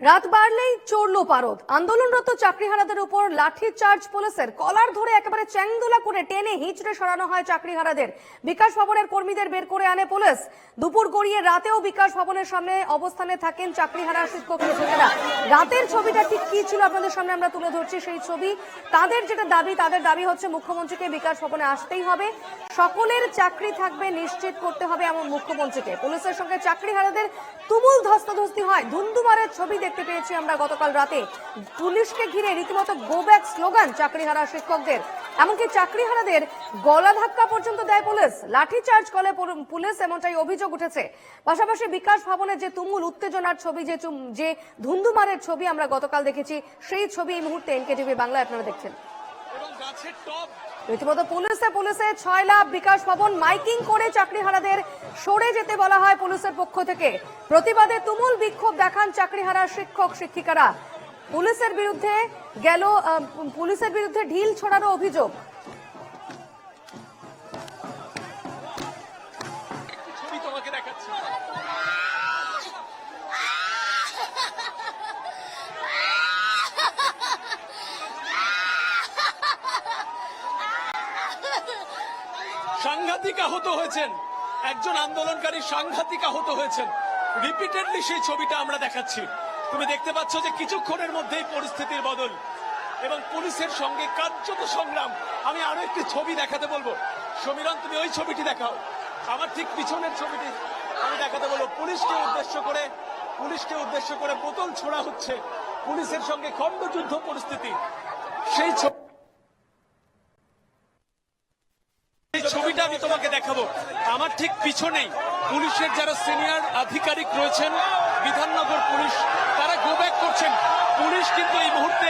রাত বাড়লেই চড়লো পারদ। আন্দোলনরত চাকরিহারাদের উপর লাঠি চার্জ পুলিশের। কলার ধরে একেবারে চ্যাংদোলা করে টেনে হিঁচড়ে সরানো হয় চাকরিহারাদের। বিকাশ ভবনের কর্মীদের বের করে আনে পুলিশ। দুপুর গড়িয়ে রাতেও বিকাশ ভবনের সামনে অবস্থানে থাকেন চাকরিহারা শিক্ষক শিক্ষিকারা। রাতের ছবিটা ঠিক কি ছিল আপনাদের সামনে আমরা তুলে ধরছি সেই ছবি। তাদের দাবি হচ্ছে মুখ্যমন্ত্রীকে বিকাশ ভবনে আসতেই হবে, সকলের চাকরি থাকবে নিশ্চিত করতে হবে এমন মুখ্যমন্ত্রীকে। পুলিশের সঙ্গে চাকরিহারাদের তুমুল ধস্তাধস্তি হয়। ধুন্ধুমারের ছবি দেখতে পেয়েছি আমরা গতকাল রাতে। পুলিশকে ঘিরে রীতিমতো গো ব্যাক স্লোগান চাকরিহারা শিক্ষকদের। এমনকি চাকরিহারাদের গলা ধাক্কা পর্যন্ত দেয় পুলিশ, লাঠিচার্জ করে পুলিশ, এমনটাই অভিযোগ উঠেছে। পাশাপাশি বিকাশ ভবনের যে তুমুল উত্তেজনার ছবি, যে ধুন্ধুমারের ছবি আমরা গতকাল দেখেছি, সেই ছবি এই মুহূর্তে এনকেটিভি বাংলায় আপনারা দেখছেন। রীতিমতো পুলিশে 6 লাখ বিকাশ ভবন মাইকিং করে চাকরিহারাদের সরে যেতে বলা হয় পুলিশের পক্ষ থেকে। প্রতিবাদে তুমুল বিক্ষোভ দেখান চাকরিহারা শিক্ষক শিক্ষিকারা। পুলিশের বিরুদ্ধে ঢিল ছোড়ারও অভিযোগ। সাংঘাতিক আহত হয়েছেন, একজন আন্দোলনকারী সাংঘাতিক আহত হয়েছেন। রিপিটেডলি সেই ছবিটা আমরা দেখাচ্ছি। তুমি দেখতে পাচ্ছ যে কিছুক্ষণের মধ্যেই পরিস্থিতির বদল এবং পুলিশের সঙ্গে কার্যত সংগ্রাম। আমি আরো একটি ছবি দেখাতে বলবো। সমীরণ, তুমি ওই ছবিটি দেখাও। আমার ঠিক পিছনের ছবিটি আমি দেখাতে বলবো। পুলিশকে উদ্দেশ্য করে বোতল ছোড়া হচ্ছে, পুলিশের সঙ্গে খণ্ডযুদ্ধ পরিস্থিতি। সেই ছবিটা আমি তোমাকে দেখাবো। আমার ঠিক পিছনেই পুলিশের যারা সিনিয়র আধিকারিক রয়েছেন, বিধাননগর পুলিশ, তারা গো ব্যাক করছেন। পুলিশ কিন্তু এই মুহূর্তে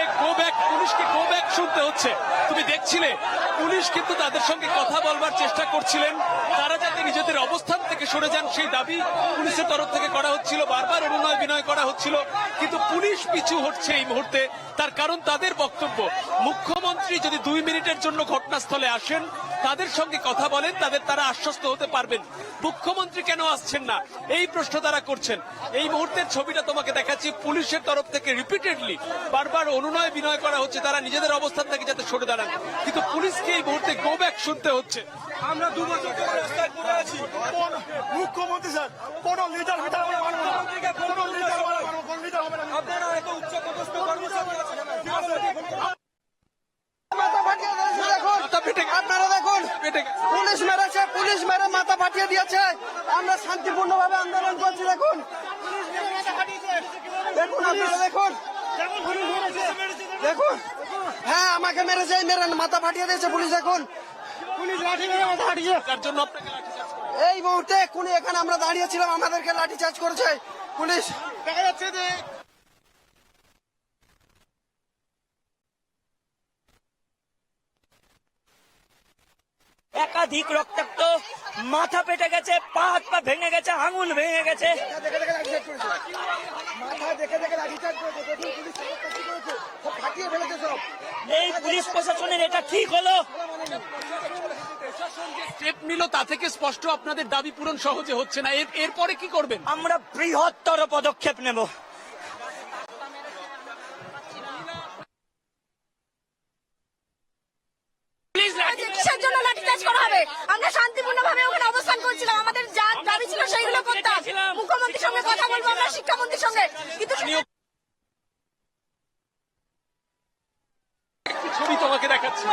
পুলিশকে গো ব্যাক শুনতে হচ্ছে। তুমি দেখছিলে পুলিশ কিন্তু তাদের সঙ্গে কথা বলবার চেষ্টা করছিলেন, তারা যাতে নিজেদের অবস্থান থেকে সরে যান সেই দাবি পুলিশের তরফ থেকে করা হচ্ছিল। বারবার অনুনয় বিনয় করা হচ্ছিল, কিন্তু পুলিশ পিছু হচ্ছে এই মুহূর্তে। তার কারণ তাদের বক্তব্য, মুখ্যমন্ত্রী যদি 2 মিনিটের জন্য ঘটনাস্থলে আসেন, তাদের সঙ্গে কথা বলেন, তারা আশ্বস্ত হতে পারবেন। মুখ্যমন্ত্রী কেন আসছেন না, এই প্রশ্ন তারা করছেন। এই মুহূর্তের ছবিটা তোমাকে দেখাচ্ছি। পুলিশের তরফ থেকে রিপিটেডলি বারবার অনুনয় বিনয় করা হচ্ছে, তারা নিজেদের অবস্থান থেকে যাতে সরে দাঁড়ান, কিন্তু পুলিশকে এই মুহূর্তে গো ব্যাক শুনতে হচ্ছে। আমরা 2 বছর ধরে রাস্তায় পড়ে আছি। মুখ্যমন্ত্রী স্যার, কোন লিডার আপনারা এত উচ্চ পদস্থ কর্মচারী আপনারা দেখুন, পুলিশ মেরে মাথা ফাটিয়ে দিয়েছে। আমরা শান্তিপূর্ণ ভাবে আন্দোলন করছি। দেখুন আপনারা দেখুন, হ্যাঁ আমাকে মেরেছে, মেরে মাথা ফাটিয়ে দিয়েছে পুলিশ। দেখুন পুলিশ লাঠি মেরে মাথা ফাটিয়েছে। তার জন্য এই মুহূর্তে এখানে আমরা দাঁড়িয়েছিলাম, আমাদেরকে লাঠি চার্জ করেছে পুলিশ। দেখা যাচ্ছে যে একাধিক রক্তাক্ত, মাথা পেটে গেছে, পা হাত পা ভেঙে গেছে, আঙুল ভেঙে গেছে। এই পুলিশ প্রশাসনের এটা ঠিক হলো? স্টেপ নিল তা থেকে স্পষ্ট আপনাদের দাবি পূরণ সহজে হচ্ছে না। এরপরে কি করবেন? আমরা বৃহত্তর পদক্ষেপ নেব। কিসের জন্য লাঠিচার্জ করা হবে? আমরা শান্তিপূর্ণভাবে ওখানে অবস্থান করছিলাম, আমাদের যা দাবি ছিল সেইগুলো করতাম। মুখ্যমন্ত্রীর সঙ্গে কথা বলবো আমরা, শিক্ষামন্ত্রীর সঙ্গে, কিন্তু ছবি তোমাকে দেখাচ্ছি।